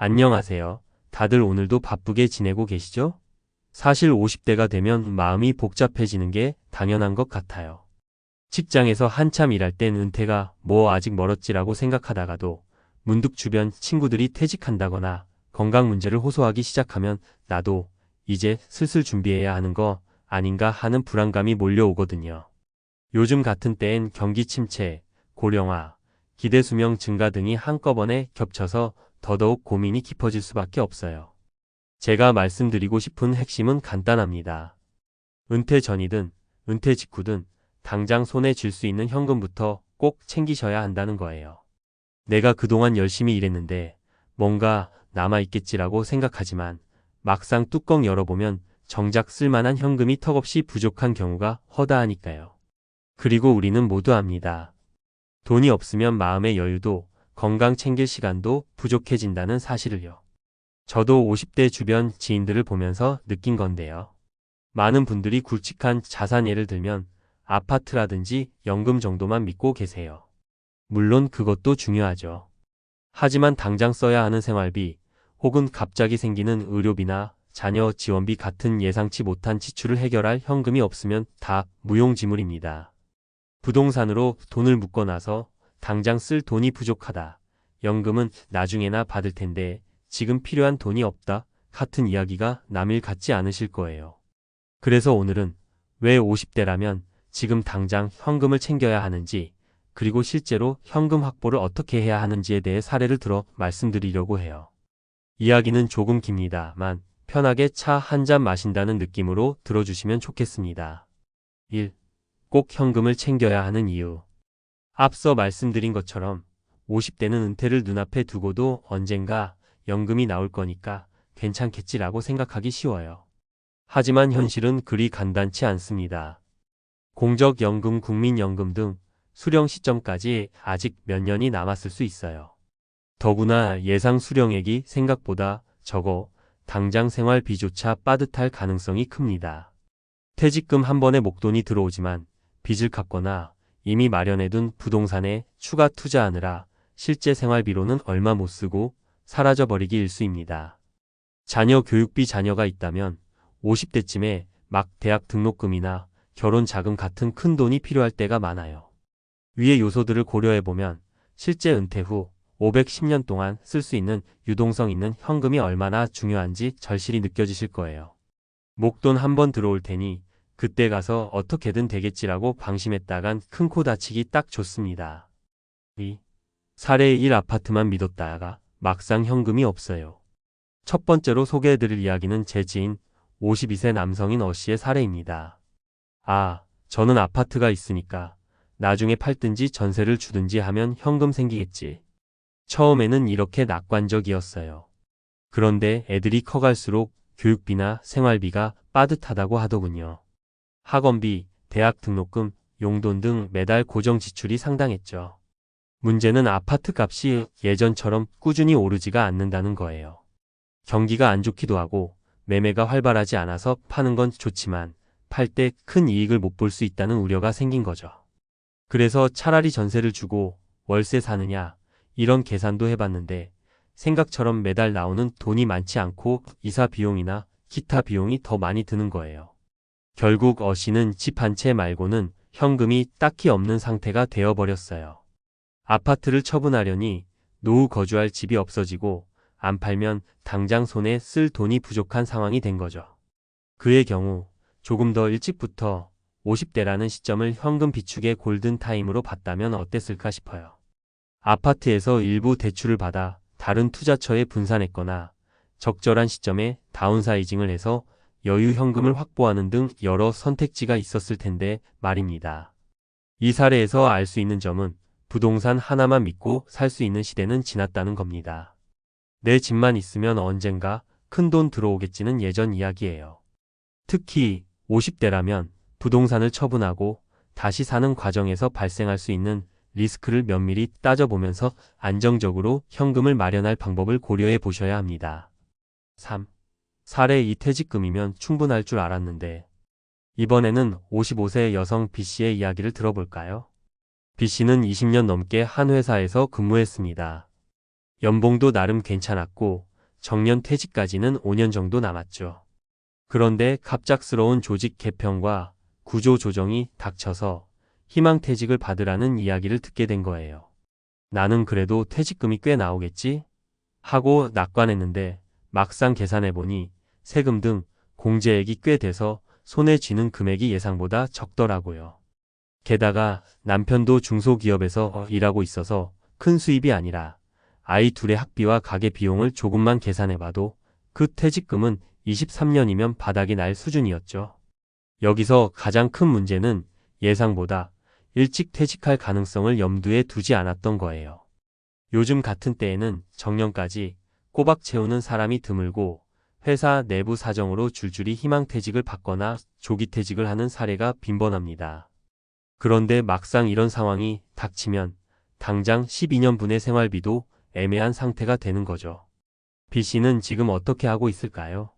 안녕하세요. 다들 오늘도 바쁘게 지내고 계시죠? 사실 50대가 되면 마음이 복잡해지는 게 당연한 것 같아요. 직장에서 한참 일할 땐 은퇴가 뭐 아직 멀었지라고 생각하다가도 문득 주변 친구들이 퇴직한다거나 건강 문제를 호소하기 시작하면 나도 이제 슬슬 준비해야 하는 거 아닌가 하는 불안감이 몰려오거든요. 요즘 같은 때엔 경기 침체, 고령화, 기대 수명 증가 등이 한꺼번에 겹쳐서 더더욱 고민이 깊어질 수밖에 없어요. 제가 말씀드리고 싶은 핵심은 간단합니다. 은퇴 전이든 은퇴 직후든 당장 손에 쥘 수 있는 현금부터 꼭 챙기셔야 한다는 거예요. 내가 그동안 열심히 일했는데 뭔가 남아있겠지라고 생각하지만 막상 뚜껑 열어보면 정작 쓸만한 현금이 턱없이 부족한 경우가 허다하니까요. 그리고 우리는 모두 압니다. 돈이 없으면 마음의 여유도 건강 챙길 시간도 부족해진다는 사실을요. 저도 50대 주변 지인들을 보면서 느낀 건데요. 많은 분들이 굵직한 자산 예를 들면 아파트라든지 연금 정도만 믿고 계세요. 물론 그것도 중요하죠. 하지만 당장 써야 하는 생활비 혹은 갑자기 생기는 의료비나 자녀 지원비 같은 예상치 못한 지출을 해결할 현금이 없으면 다 무용지물입니다. 부동산으로 돈을 묶어놔서 당장 쓸 돈이 부족하다. 연금은 나중에나 받을 텐데 지금 필요한 돈이 없다. 같은 이야기가 남일 같지 않으실 거예요. 그래서 오늘은 왜 50대라면 지금 당장 현금을 챙겨야 하는지, 그리고 실제로 현금 확보를 어떻게 해야 하는지에 대해 사례를 들어 말씀드리려고 해요. 이야기는 조금 깁니다만 편하게 차 한 잔 마신다는 느낌으로 들어주시면 좋겠습니다. 1. 꼭 현금을 챙겨야 하는 이유. 앞서 말씀드린 것처럼 50대는 은퇴를 눈앞에 두고도 언젠가 연금이 나올 거니까 괜찮겠지라고 생각하기 쉬워요. 하지만 현실은 그리 간단치 않습니다. 공적연금, 국민연금 등 수령 시점까지 아직 몇 년이 남았을 수 있어요. 더구나 예상 수령액이 생각보다 적어 당장 생활비조차 빠듯할 가능성이 큽니다. 퇴직금 한 번에 목돈이 들어오지만 빚을 갚거나 이미 마련해둔 부동산에 추가 투자하느라 실제 생활비로는 얼마 못 쓰고 사라져버리기 일쑤입니다. 자녀 교육비, 자녀가 있다면 50대쯤에 막 대학 등록금이나 결혼 자금 같은 큰 돈이 필요할 때가 많아요. 위의 요소들을 고려해보면 실제 은퇴 후 510년 동안 쓸 수 있는 유동성 있는 현금이 얼마나 중요한지 절실히 느껴지실 거예요. 목돈 한 번 들어올 테니 그때 가서 어떻게든 되겠지라고 방심했다간 큰 코 다치기 딱 좋습니다. 2. 사례 1. 아파트만 믿었다가 막상 현금이 없어요. 첫 번째로 소개해드릴 이야기는 제 지인 52세 남성인 어씨의 사례입니다. 저는 아파트가 있으니까 나중에 팔든지 전세를 주든지 하면 현금 생기겠지. 처음에는 이렇게 낙관적이었어요. 그런데 애들이 커갈수록 교육비나 생활비가 빠듯하다고 하더군요. 학원비, 대학 등록금, 용돈 등 매달 고정 지출이 상당했죠. 문제는 아파트 값이 예전처럼 꾸준히 오르지가 않는다는 거예요. 경기가 안 좋기도 하고 매매가 활발하지 않아서 파는 건 좋지만 팔 때 큰 이익을 못 볼 수 있다는 우려가 생긴 거죠. 그래서 차라리 전세를 주고 월세 사느냐 이런 계산도 해봤는데 생각처럼 매달 나오는 돈이 많지 않고 이사 비용이나 기타 비용이 더 많이 드는 거예요. 결국 어씨는 집 한 채 말고는 현금이 딱히 없는 상태가 되어버렸어요. 아파트를 처분하려니 노후 거주할 집이 없어지고 안 팔면 당장 손에 쓸 돈이 부족한 상황이 된 거죠. 그의 경우 조금 더 일찍부터 50대라는 시점을 현금 비축의 골든타임으로 봤다면 어땠을까 싶어요. 아파트에서 일부 대출을 받아 다른 투자처에 분산했거나 적절한 시점에 다운사이징을 해서 여유 현금을 확보하는 등 여러 선택지가 있었을 텐데 말입니다. 이 사례에서 알 수 있는 점은 부동산 하나만 믿고 살 수 있는 시대는 지났다는 겁니다. 내 집만 있으면 언젠가 큰돈 들어오겠지는 예전 이야기예요. 특히 50대라면 부동산을 처분하고 다시 사는 과정에서 발생할 수 있는 리스크를 면밀히 따져보면서 안정적으로 현금을 마련할 방법을 고려해 보셔야 합니다. 3. 사례 2. 퇴직금이면 충분할 줄 알았는데. 이번에는 55세 여성 B씨의 이야기를 들어볼까요? B씨는 20년 넘게 한 회사에서 근무했습니다. 연봉도 나름 괜찮았고 정년 퇴직까지는 5년 정도 남았죠. 그런데 갑작스러운 조직 개편과 구조 조정이 닥쳐서 희망퇴직을 받으라는 이야기를 듣게 된 거예요. 나는 그래도 퇴직금이 꽤 나오겠지? 하고 낙관했는데 막상 계산해보니 세금 등 공제액이 꽤 돼서 손에 쥐는 금액이 예상보다 적더라고요. 게다가 남편도 중소기업에서 일하고 있어서 큰 수입이 아니라 아이 둘의 학비와 가게 비용을 조금만 계산해봐도 그 퇴직금은 23년이면 바닥이 날 수준이었죠. 여기서 가장 큰 문제는 예상보다 일찍 퇴직할 가능성을 염두에 두지 않았던 거예요. 요즘 같은 때에는 정년까지 꼬박 채우는 사람이 드물고 회사 내부 사정으로 줄줄이 희망퇴직을 받거나 조기퇴직을 하는 사례가 빈번합니다. 그런데 막상 이런 상황이 닥치면 당장 12년분의 생활비도 애매한 상태가 되는 거죠. B씨는 지금 어떻게 하고 있을까요?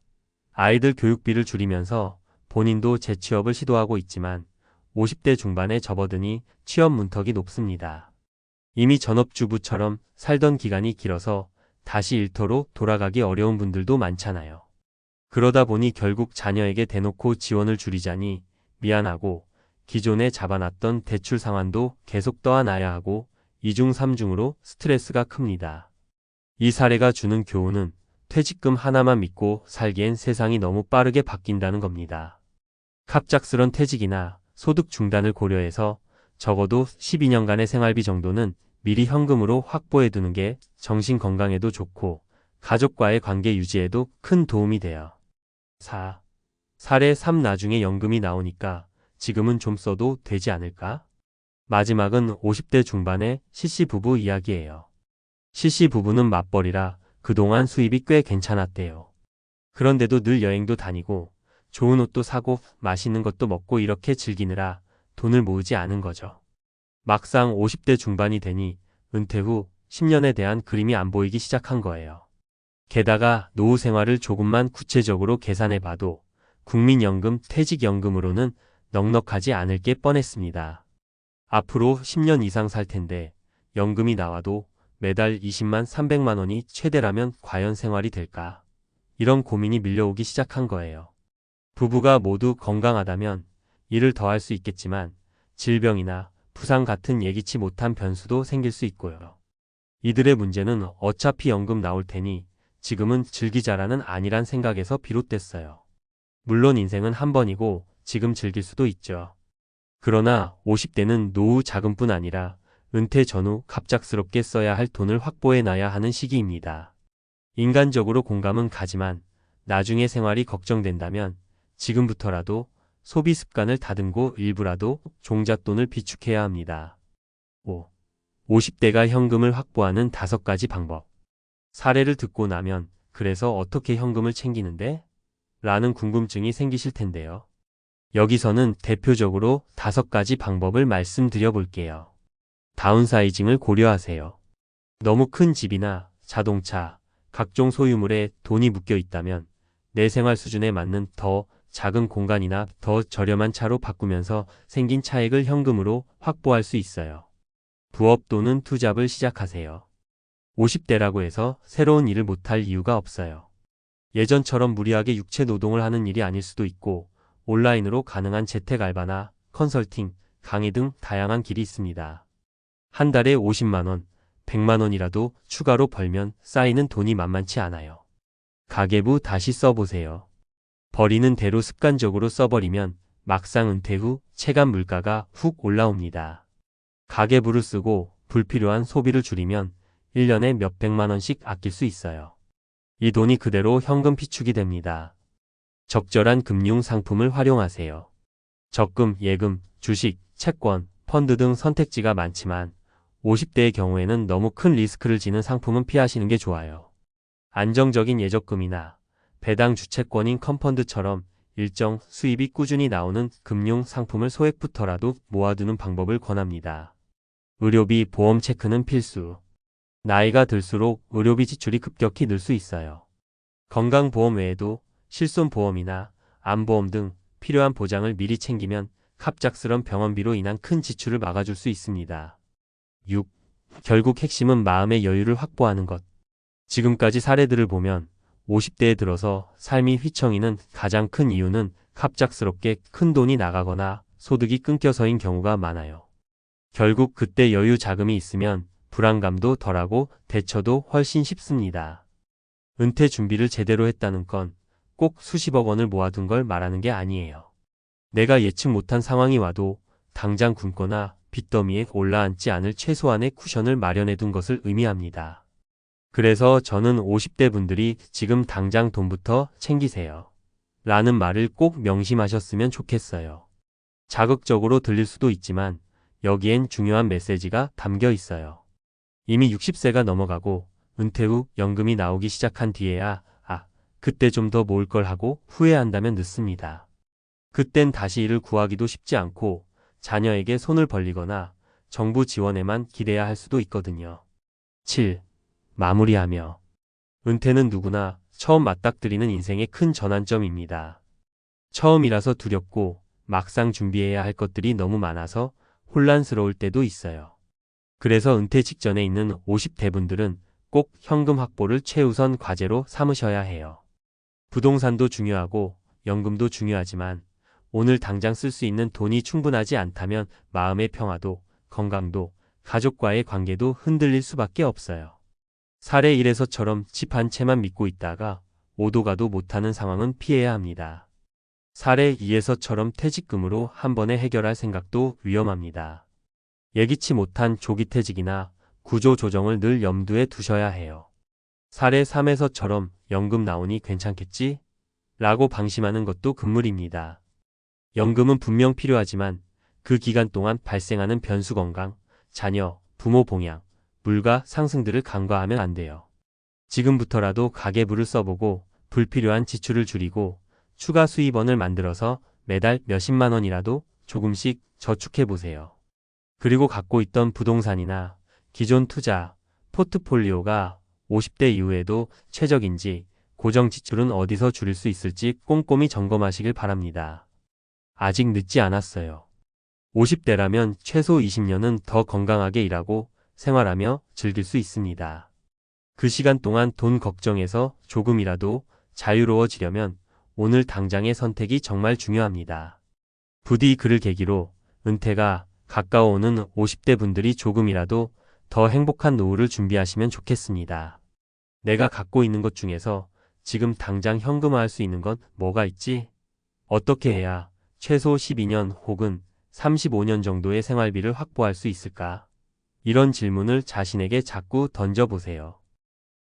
아이들 교육비를 줄이면서 본인도 재취업을 시도하고 있지만 50대 중반에 접어드니 취업 문턱이 높습니다. 이미 전업주부처럼 살던 기간이 길어서 다시 일터로 돌아가기 어려운 분들도 많잖아요. 그러다 보니 결국 자녀에게 대놓고 지원을 줄이자니 미안하고 기존에 잡아놨던 대출 상환도 계속 떠안아야 하고 2중 3중으로 스트레스가 큽니다. 이 사례가 주는 교훈은 퇴직금 하나만 믿고 살기엔 세상이 너무 빠르게 바뀐다는 겁니다. 갑작스런 퇴직이나 소득 중단을 고려해서 적어도 12년간의 생활비 정도는 미리 현금으로 확보해두는 게 정신 건강에도 좋고 가족과의 관계 유지에도 큰 도움이 돼요. 4. 사례 3 나중에 연금이 나오니까 지금은 좀 써도 되지 않을까? 마지막은 50대 중반의 C씨 부부 이야기예요. C씨 부부는 맞벌이라 그동안 수입이 꽤 괜찮았대요. 그런데도 늘 여행도 다니고 좋은 옷도 사고 맛있는 것도 먹고 이렇게 즐기느라 돈을 모으지 않은 거죠. 막상 50대 중반이 되니 은퇴 후 10년에 대한 그림이 안 보이기 시작한 거예요. 게다가 노후 생활을 조금만 구체적으로 계산해 봐도 국민연금, 퇴직연금으로는 넉넉하지 않을 게 뻔했습니다. 앞으로 10년 이상 살 텐데 연금이 나와도 매달 20만 300만 원이 최대라면 과연 생활이 될까? 이런 고민이 밀려오기 시작한 거예요. 부부가 모두 건강하다면 일을 더 할 수 있겠지만 질병이나 부상 같은 예기치 못한 변수도 생길 수 있고요. 이들의 문제는 어차피 연금 나올 테니 지금은 즐기자라는 아니란 생각에서 비롯됐어요. 물론 인생은 한 번이고 지금 즐길 수도 있죠. 그러나 50대는 노후 자금뿐 아니라 은퇴 전후 갑작스럽게 써야 할 돈을 확보해놔야 하는 시기입니다. 인간적으로 공감은 가지만 나중에 생활이 걱정된다면 지금부터라도 소비 습관을 다듬고 일부라도 종잣돈을 비축해야 합니다. 5. 50대가 현금을 확보하는 5가지 방법. 사례를 듣고 나면 그래서 어떻게 현금을 챙기는데? 라는 궁금증이 생기실 텐데요. 여기서는 대표적으로 5가지 방법을 말씀드려 볼게요. 다운사이징을 고려하세요. 너무 큰 집이나 자동차, 각종 소유물에 돈이 묶여 있다면 내 생활 수준에 맞는 더 작은 공간이나 더 저렴한 차로 바꾸면서 생긴 차액을 현금으로 확보할 수 있어요. 부업 또는 투잡을 시작하세요. 50대라고 해서 새로운 일을 못할 이유가 없어요. 예전처럼 무리하게 육체 노동을 하는 일이 아닐 수도 있고 온라인으로 가능한 재택 알바나 컨설팅, 강의 등 다양한 길이 있습니다. 한 달에 50만 원, 100만 원이라도 추가로 벌면 쌓이는 돈이 만만치 않아요. 가계부 다시 써보세요. 버리는 대로 습관적으로 써버리면 막상 은퇴 후 체감 물가가 훅 올라옵니다. 가계부를 쓰고 불필요한 소비를 줄이면 1년에 몇백만 원씩 아낄 수 있어요. 이 돈이 그대로 현금 비축이 됩니다. 적절한 금융 상품을 활용하세요. 적금, 예금, 주식, 채권, 펀드 등 선택지가 많지만 50대의 경우에는 너무 큰 리스크를 지는 상품은 피하시는 게 좋아요. 안정적인 예적금이나 배당 주채권인 컴펀드처럼 일정 수입이 꾸준히 나오는 금융 상품을 소액부터라도 모아두는 방법을 권합니다. 의료비, 보험 체크는 필수. 나이가 들수록 의료비 지출이 급격히 늘 수 있어요. 건강보험 외에도 실손보험이나 암보험 등 필요한 보장을 미리 챙기면 갑작스런 병원비로 인한 큰 지출을 막아줄 수 있습니다. 6. 결국 핵심은 마음의 여유를 확보하는 것. 지금까지 사례들을 보면 50대에 들어서 삶이 휘청이는 가장 큰 이유는 갑작스럽게 큰 돈이 나가거나 소득이 끊겨서인 경우가 많아요. 결국 그때 여유 자금이 있으면 불안감도 덜하고 대처도 훨씬 쉽습니다. 은퇴 준비를 제대로 했다는 건 꼭 수십억 원을 모아둔 걸 말하는 게 아니에요. 내가 예측 못한 상황이 와도 당장 굶거나 빚더미에 올라앉지 않을 최소한의 쿠션을 마련해둔 것을 의미합니다. 그래서 저는 50대 분들이 지금 당장 돈부터 챙기세요. 라는 말을 꼭 명심하셨으면 좋겠어요. 자극적으로 들릴 수도 있지만 여기엔 중요한 메시지가 담겨 있어요. 이미 60세가 넘어가고 은퇴 후 연금이 나오기 시작한 뒤에야 그때 좀 더 모을 걸 하고 후회한다면 늦습니다. 그땐 다시 일을 구하기도 쉽지 않고 자녀에게 손을 벌리거나 정부 지원에만 기대야 할 수도 있거든요. 7. 마무리하며. 은퇴는 누구나 처음 맞닥뜨리는 인생의 큰 전환점입니다. 처음이라서 두렵고 막상 준비해야 할 것들이 너무 많아서 혼란스러울 때도 있어요. 그래서 은퇴 직전에 있는 50대 분들은 꼭 현금 확보를 최우선 과제로 삼으셔야 해요. 부동산도 중요하고 연금도 중요하지만 오늘 당장 쓸 수 있는 돈이 충분하지 않다면 마음의 평화도, 건강도, 가족과의 관계도 흔들릴 수밖에 없어요. 사례 1에서처럼 집 한 채만 믿고 있다가 오도 가도 못하는 상황은 피해야 합니다. 사례 2에서처럼 퇴직금으로 한 번에 해결할 생각도 위험합니다. 예기치 못한 조기 퇴직이나 구조 조정을 늘 염두에 두셔야 해요. 사례 3에서처럼 연금 나오니 괜찮겠지? 라고 방심하는 것도 금물입니다. 연금은 분명 필요하지만 그 기간 동안 발생하는 변수 건강, 자녀, 부모 봉양, 물가 상승들을 간과하면 안 돼요. 지금부터라도 가계부를 써보고 불필요한 지출을 줄이고 추가 수입원을 만들어서 매달 몇십만 원이라도 조금씩 저축해보세요. 그리고 갖고 있던 부동산이나 기존 투자, 포트폴리오가 50대 이후에도 최적인지 고정 지출은 어디서 줄일 수 있을지 꼼꼼히 점검하시길 바랍니다. 아직 늦지 않았어요. 50대라면 최소 20년은 더 건강하게 일하고 생활하며 즐길 수 있습니다. 그 시간 동안 돈 걱정에서 조금이라도 자유로워지려면 오늘 당장의 선택이 정말 중요합니다. 부디 그를 계기로 은퇴가 가까워오는 50대 분들이 조금이라도 더 행복한 노후를 준비하시면 좋겠습니다. 내가 갖고 있는 것 중에서 지금 당장 현금화할 수 있는 건 뭐가 있지? 어떻게 해야 최소 12년 혹은 35년 정도의 생활비를 확보할 수 있을까? 이런 질문을 자신에게 자꾸 던져보세요.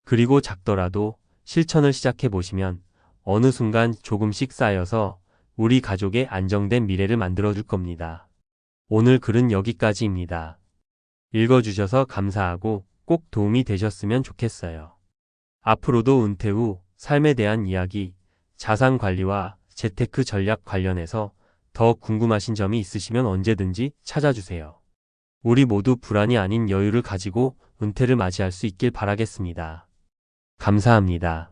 그리고 작더라도 실천을 시작해보시면 어느 순간 조금씩 쌓여서 우리 가족의 안정된 미래를 만들어줄 겁니다. 오늘 글은 여기까지입니다. 읽어주셔서 감사하고 꼭 도움이 되셨으면 좋겠어요. 앞으로도 은퇴 후 삶에 대한 이야기, 자산 관리와 재테크 전략 관련해서 더 궁금하신 점이 있으시면 언제든지 찾아주세요. 우리 모두 불안이 아닌 여유를 가지고 은퇴를 맞이할 수 있길 바라겠습니다. 감사합니다.